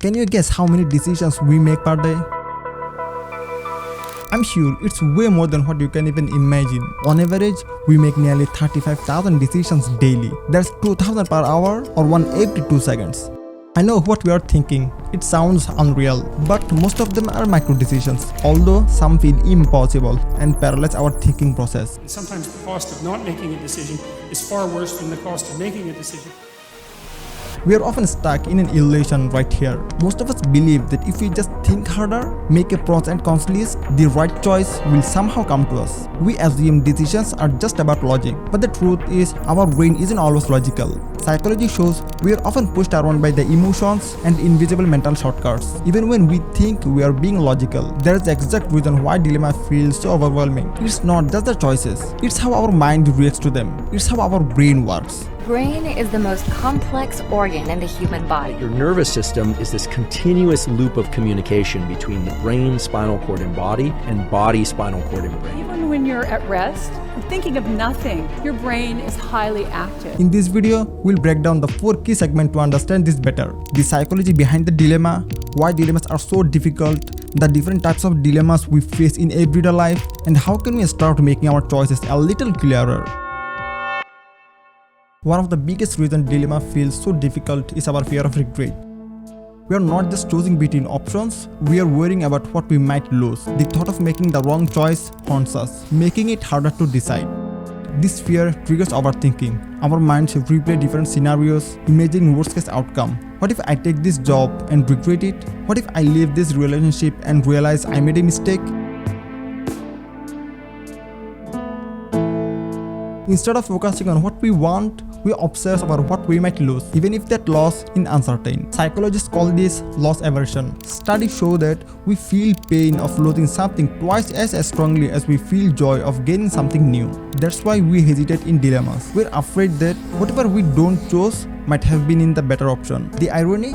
Can you guess how many decisions we make per day? I'm sure it's way more than what you can even imagine. On average, we make nearly 35,000 decisions daily. That's 2,000 per hour or 1 every 2 seconds. I know what we are thinking. It sounds unreal, but most of them are micro decisions, although some feel impossible and paralyze our thinking process. Sometimes the cost of not making a decision is far worse than the cost of making a decision. We are often stuck in an illusion right here. Most of us believe that if we just think harder, make a pros and cons list, the right choice will somehow come to us. We assume decisions are just about logic, but the truth is our brain isn't always logical. Psychology shows we are often pushed around by the emotions and invisible mental shortcuts. Even when we think we are being logical, there is the exact reason why dilemma feels so overwhelming. It's not just the choices, it's how our mind reacts to them. It's how our brain works. Brain is the most complex organ in the human body. Your nervous system is this continuous loop of communication between the brain, spinal cord, and body, spinal cord, and brain. Even when you're at rest and thinking of nothing, your brain is highly active. In this video, we'll break down the 4 key segments to understand this better. The psychology behind the dilemma, why dilemmas are so difficult, the different types of dilemmas we face in everyday life, and how can we start making our choices a little clearer. One of the biggest reasons dilemma feels so difficult is our fear of regret. We are not just choosing between options, we are worrying about what we might lose. The thought of making the wrong choice haunts us, making it harder to decide. This fear triggers overthinking. Our minds replay different scenarios, imagining worst-case outcome. What if I take this job and regret it? What if I leave this relationship and realize I made a mistake? Instead of focusing on what we want, we obsess over what we might lose, even if that loss is uncertain. Psychologists call this loss aversion. Studies show that we feel pain of losing something twice as strongly as we feel joy of gaining something new. That's why we hesitate in dilemmas. We're afraid that whatever we don't choose might have been in the better option. The irony?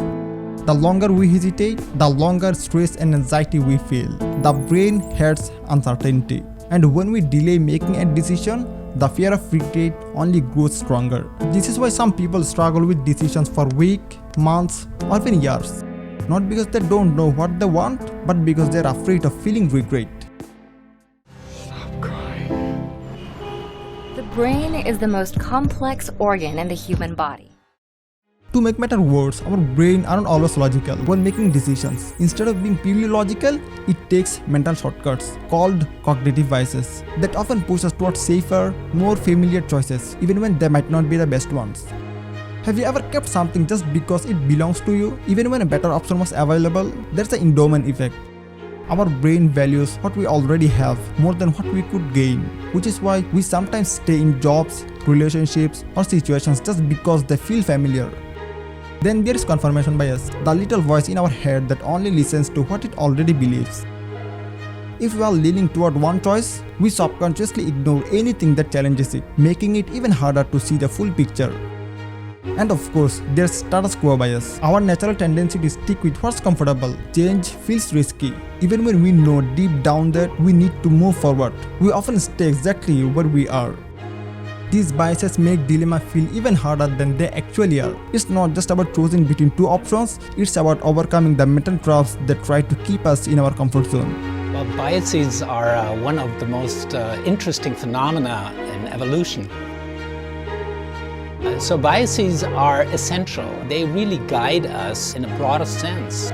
The longer we hesitate, the longer stress and anxiety we feel. The brain hates uncertainty. And when we delay making a decision, the fear of regret only grows stronger. This is why some people struggle with decisions for weeks, months, or even years. Not because they don't know what they want, but because they're afraid of feeling regret. Stop crying. The brain is the most complex organ in the human body. To make matters worse, our brain aren't always logical when making decisions. Instead of being purely logical, it takes mental shortcuts called cognitive biases that often push us towards safer, more familiar choices, even when they might not be the best ones. Have you ever kept something just because it belongs to you, even when a better option was available? That's the endowment effect. Our brain values what we already have more than what we could gain, which is why we sometimes stay in jobs, relationships, or situations just because they feel familiar. Then there is confirmation bias, the little voice in our head that only listens to what it already believes. If we are leaning toward one choice, we subconsciously ignore anything that challenges it, making it even harder to see the full picture. And of course, there's status quo bias, our natural tendency to stick with what's comfortable. Change feels risky. Even when we know deep down that we need to move forward, we often stay exactly where we are. These biases make dilemma feel even harder than they actually are. It's not just about choosing between 2 options, it's about overcoming the mental traps that try to keep us in our comfort zone. Well, biases are one of the most interesting phenomena in evolution. So biases are essential. They really guide us in a broader sense.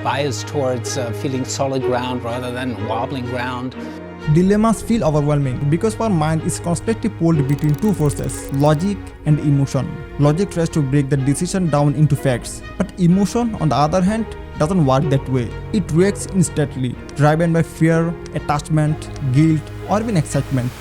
Bias towards feeling solid ground rather than wobbling ground. Dilemmas feel overwhelming because our mind is constantly pulled between 2 forces, logic and emotion. Logic tries to break the decision down into facts, but emotion, on the other hand, doesn't work that way. It reacts instantly, driven by fear, attachment, guilt, or even excitement.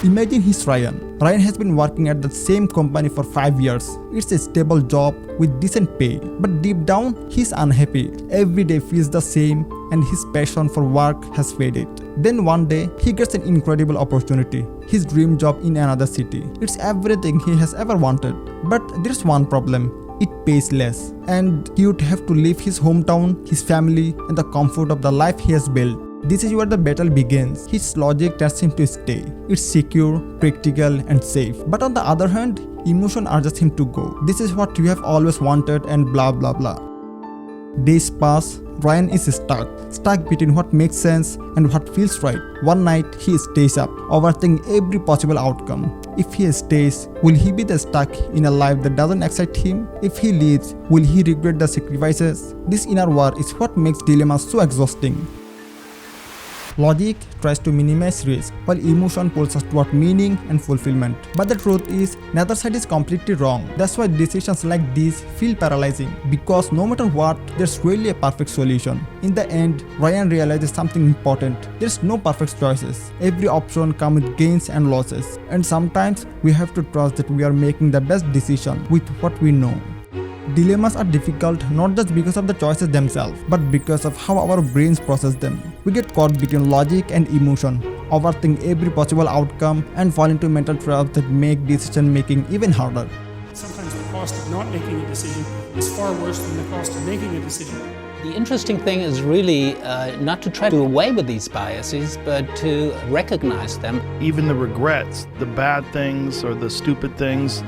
Imagine he's Ryan. Ryan has been working at the same company for 5 years. It's a stable job with decent pay, but deep down, he's unhappy. Every day feels the same and his passion for work has faded. Then one day, he gets an incredible opportunity, his dream job in another city. It's everything he has ever wanted. But there's one problem. It pays less, and he would have to leave his hometown, his family, and the comfort of the life he has built. This is where the battle begins. His logic tells him to stay. It's secure, practical, and safe. But on the other hand, emotion urges him to go. This is what you have always wanted and blah blah blah. Days pass, Ryan is stuck between what makes sense and what feels right. One night, he stays up, overthinking every possible outcome. If he stays, will he be stuck in a life that doesn't excite him? If he leaves, will he regret the sacrifices? This inner war is what makes dilemmas so exhausting. Logic tries to minimize risk, while emotion pulls us toward meaning and fulfillment. But the truth is, neither side is completely wrong. That's why decisions like these feel paralyzing, because no matter what, there's really a perfect solution. In the end, Ryan realizes something important. There's no perfect choices. Every option comes with gains and losses. And sometimes, we have to trust that we are making the best decision with what we know. Dilemmas are difficult not just because of the choices themselves, but because of how our brains process them. We get caught between logic and emotion, overthink every possible outcome, and fall into mental traps that make decision making even harder. Sometimes the cost of not making a decision is far worse than the cost of making a decision. The interesting thing is really not to try to do away with these biases, but to recognize them. Even the regrets, the bad things or the stupid things,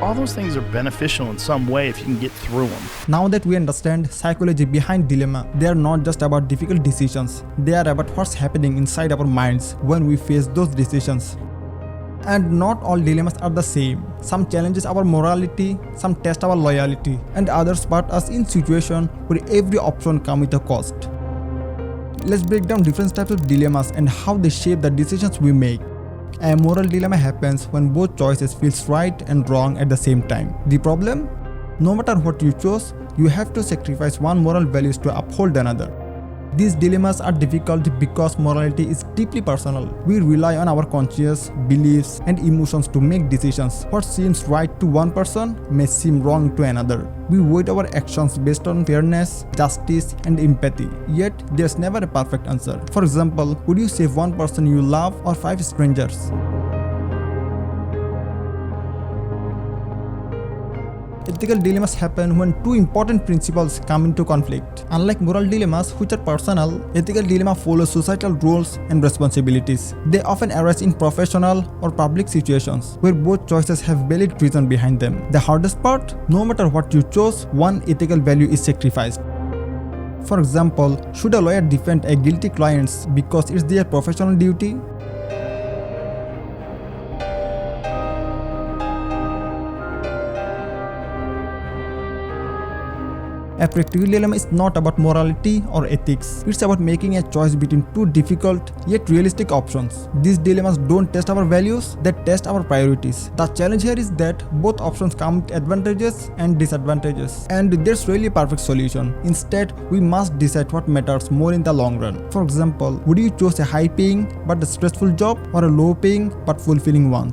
all those things are beneficial in some way if you can get through them. Now that we understand psychology behind dilemma, they are not just about difficult decisions. They are about what's happening inside our minds when we face those decisions. And not all dilemmas are the same. Some challenges our morality, some test our loyalty, and others put us in situations where every option comes with a cost. Let's break down different types of dilemmas and how they shape the decisions we make. A moral dilemma happens when both choices feel right and wrong at the same time. The problem? No matter what you chose, you have to sacrifice one moral values to uphold another. These dilemmas are difficult because morality is deeply personal. We rely on our conscience, beliefs, and emotions to make decisions. What seems right to one person may seem wrong to another. We weight our actions based on fairness, justice, and empathy. Yet, there's never a perfect answer. For example, would you save one person you love or 5 strangers? Ethical dilemmas happen when two important principles come into conflict. Unlike moral dilemmas, which are personal, ethical dilemma follows societal rules and responsibilities. They often arise in professional or public situations where both choices have valid reason behind them. The hardest part? No matter what you chose, one ethical value is sacrificed. For example, should a lawyer defend a guilty client because it's their professional duty? A practical dilemma is not about morality or ethics. It's about making a choice between two difficult yet realistic options. These dilemmas don't test our values, they test our priorities. The challenge here is that both options come with advantages and disadvantages. And there's really a perfect solution. Instead, we must decide what matters more in the long run. For example, would you choose a high-paying but a stressful job or a low-paying but fulfilling one?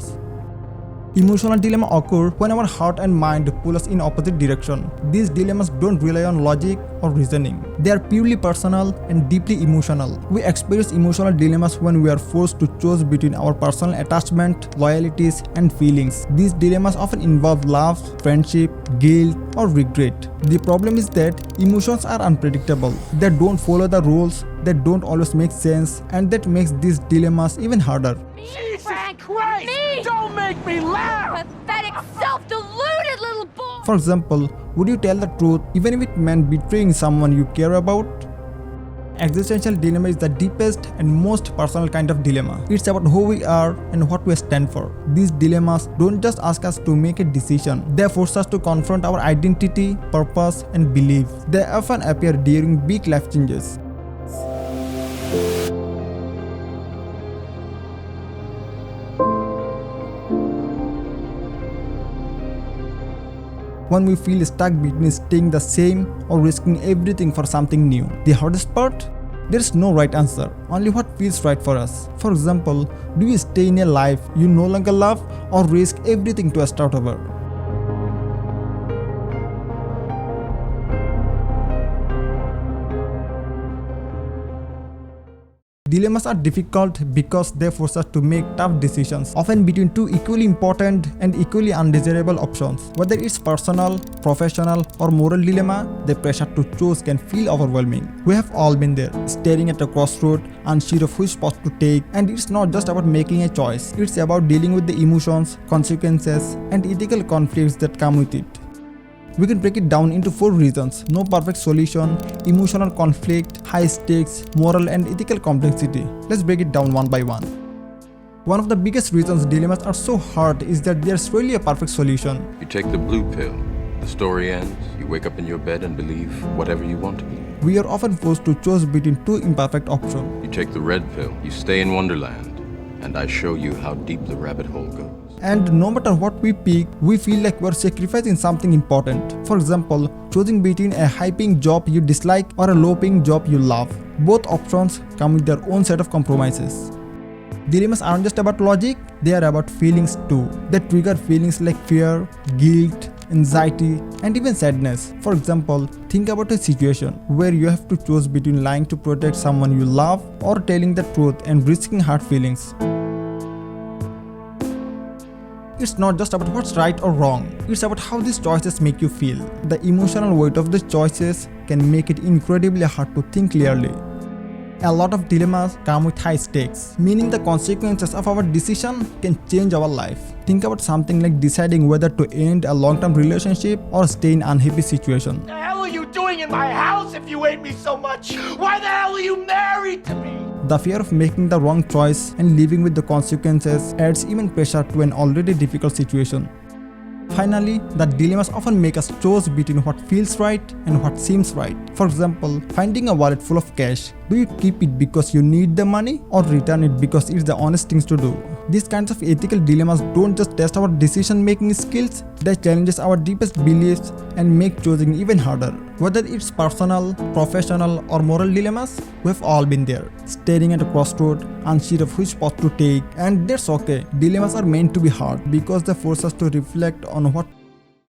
Emotional dilemma occur when our heart and mind pull us in opposite direction. These dilemmas don't rely on logic or reasoning. They are purely personal and deeply emotional. We experience emotional dilemmas when we are forced to choose between our personal attachment, loyalties, and feelings. These dilemmas often involve love, friendship, guilt, or regret. The problem is that emotions are unpredictable. They don't follow the rules, they don't always make sense, and that makes these dilemmas even harder. Frank, Christ! Me! Don't make me laugh! Pathetic, self-deluded little boy! For example, would you tell the truth even if it meant betraying someone you care about? Existential dilemma is the deepest and most personal kind of dilemma. It's about who we are and what we stand for. These dilemmas don't just ask us to make a decision, they force us to confront our identity, purpose, and beliefs. They often appear during big life changes. When we feel stuck between staying the same or risking everything for something new. The hardest part? There's no right answer, only what feels right for us. For example, do you stay in a life you no longer love or risk everything to start over? Dilemmas are difficult because they force us to make tough decisions, often between two equally important and equally undesirable options. Whether it's personal, professional, or moral dilemma, the pressure to choose can feel overwhelming. We have all been there, staring at a crossroad, unsure of which path to take, and it's not just about making a choice. It's about dealing with the emotions, consequences, and ethical conflicts that come with it. We can break it down into 4 reasons: no perfect solution, emotional conflict, high stakes, moral and ethical complexity. Let's break it down one by one. One of the biggest reasons dilemmas are so hard is that there's really a perfect solution. You take the blue pill, the story ends, you wake up in your bed and believe whatever you want to believe. We are often forced to choose between 2 imperfect options. You take the red pill, you stay in Wonderland, and I show you how deep the rabbit hole goes. And no matter what we pick, we feel like we're sacrificing something important. For example, choosing between a high-paying job you dislike or a low-paying job you love. Both options come with their own set of compromises. Dilemmas aren't just about logic, they are about feelings too. They trigger feelings like fear, guilt, anxiety, and even sadness. For example, think about a situation where you have to choose between lying to protect someone you love or telling the truth and risking hurt feelings. It's not just about what's right or wrong, it's about how these choices make you feel. The emotional weight of these choices can make it incredibly hard to think clearly. A lot of dilemmas come with high stakes, meaning the consequences of our decision can change our life. Think about something like deciding whether to end a long-term relationship or stay in an unhappy situation. What the hell are you doing in my house if you hate me so much? Why the hell are you married to me? The fear of making the wrong choice and living with the consequences adds even pressure to an already difficult situation. Finally, the dilemmas often make us choose between what feels right and what seems right. For example, finding a wallet full of cash. Do you keep it because you need the money or return it because it's the honest thing to do? These kinds of ethical dilemmas don't just test our decision-making skills, they challenge our deepest beliefs and make choosing even harder. Whether it's personal, professional, or moral dilemmas, we've all been there, staring at a crossroad, unsure of which path to take, and that's okay. Dilemmas are meant to be hard because they force us to reflect on what.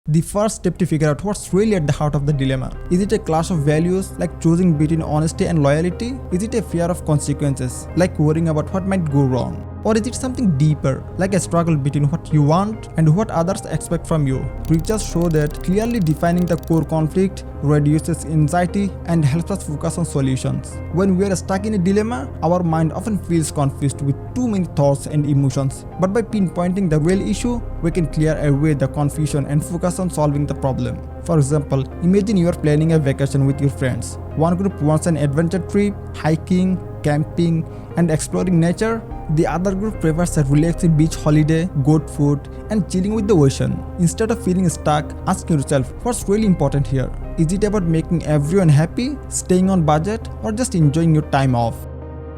The first step to figure out what's really at the heart of the dilemma. Is it a clash of values, like choosing between honesty and loyalty? Is it a fear of consequences, like worrying about what might go wrong? Or is it something deeper, like a struggle between what you want and what others expect from you? Research show that clearly defining the core conflict reduces anxiety and helps us focus on solutions. When we are stuck in a dilemma, our mind often feels confused with too many thoughts and emotions. But by pinpointing the real issue, we can clear away the confusion and focus on solving the problem. For example, imagine you are planning a vacation with your friends. One group wants an adventure trip, hiking, camping, and exploring nature. The other group prefers a relaxing beach holiday, good food, and chilling with the ocean. Instead of feeling stuck, ask yourself, what's really important here? Is it about making everyone happy, staying on budget, or just enjoying your time off?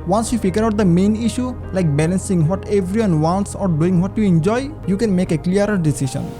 Once you figure out the main issue, like balancing what everyone wants or doing what you enjoy, you can make a clearer decision.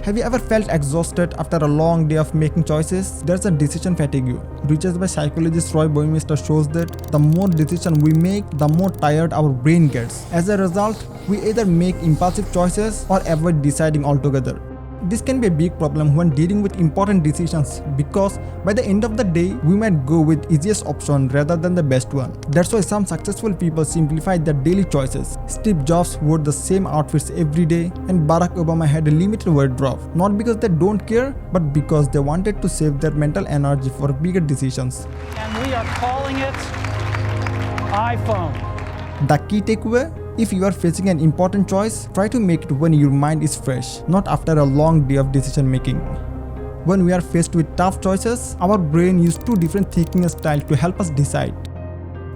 Have you ever felt exhausted after a long day of making choices? There's a decision fatigue. Research by psychologist Roy Boymister shows that the more decisions we make, the more tired our brain gets. As a result, we either make impulsive choices or avoid deciding altogether. This can be a big problem when dealing with important decisions because by the end of the day, we might go with easiest option rather than the best one. That's why some successful people simplify their daily choices. Steve Jobs wore the same outfits every day and Barack Obama had a limited wardrobe. Not because they don't care, but because they wanted to save their mental energy for bigger decisions. And we are calling it iPhone. The key takeaway? If you are facing an important choice, try to make it when your mind is fresh, not after a long day of decision making. When we are faced with tough choices, our brain uses 2 different thinking styles to help us decide.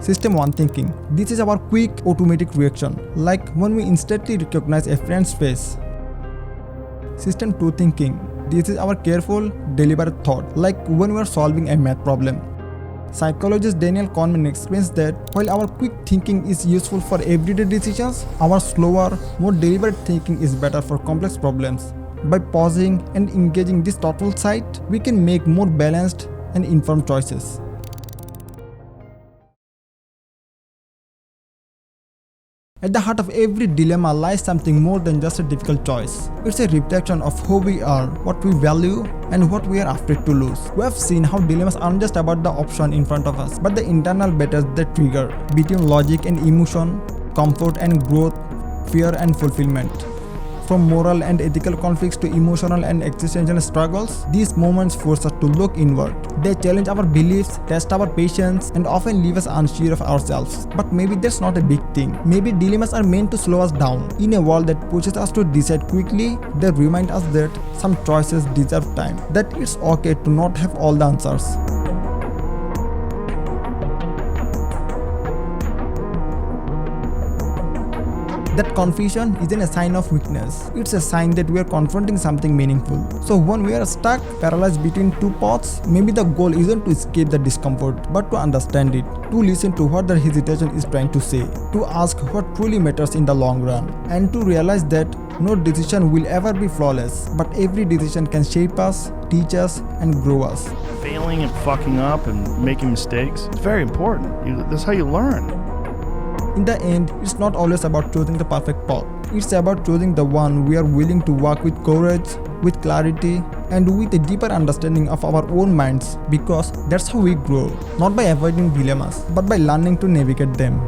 System 1 thinking. This is our quick automatic reaction, like when we instantly recognize a friend's face. System 2 thinking. This is our careful, deliberate thought, like when we are solving a math problem. Psychologist Daniel Kahneman explains that while our quick thinking is useful for everyday decisions, our slower, more deliberate thinking is better for complex problems. By pausing and engaging this thoughtful side, we can make more balanced and informed choices. At the heart of every dilemma lies something more than just a difficult choice. It's a reflection of who we are, what we value, and what we are afraid to lose. We have seen how dilemmas aren't just about the option in front of us, but the internal battles they trigger between logic and emotion, comfort and growth, fear and fulfillment. From moral and ethical conflicts to emotional and existential struggles, these moments force us to look inward. They challenge our beliefs, test our patience, and often leave us unsure of ourselves. But maybe that's not a big thing. Maybe dilemmas are meant to slow us down. In a world that pushes us to decide quickly, they remind us that some choices deserve time, that it's okay to not have all the answers. That confusion isn't a sign of weakness, it's a sign that we are confronting something meaningful. So when we are stuck, paralyzed between two paths, maybe the goal isn't to escape the discomfort, but to understand it, to listen to what the hesitation is trying to say, to ask what truly matters in the long run, and to realize that no decision will ever be flawless, but every decision can shape us, teach us, and grow us. Failing and fucking up and making mistakes, it's very important. That's how you learn. In the end, it's not always about choosing the perfect path. It's about choosing the one we are willing to walk with courage, with clarity, and with a deeper understanding of our own minds, because that's how we grow, not by avoiding dilemmas, but by learning to navigate them.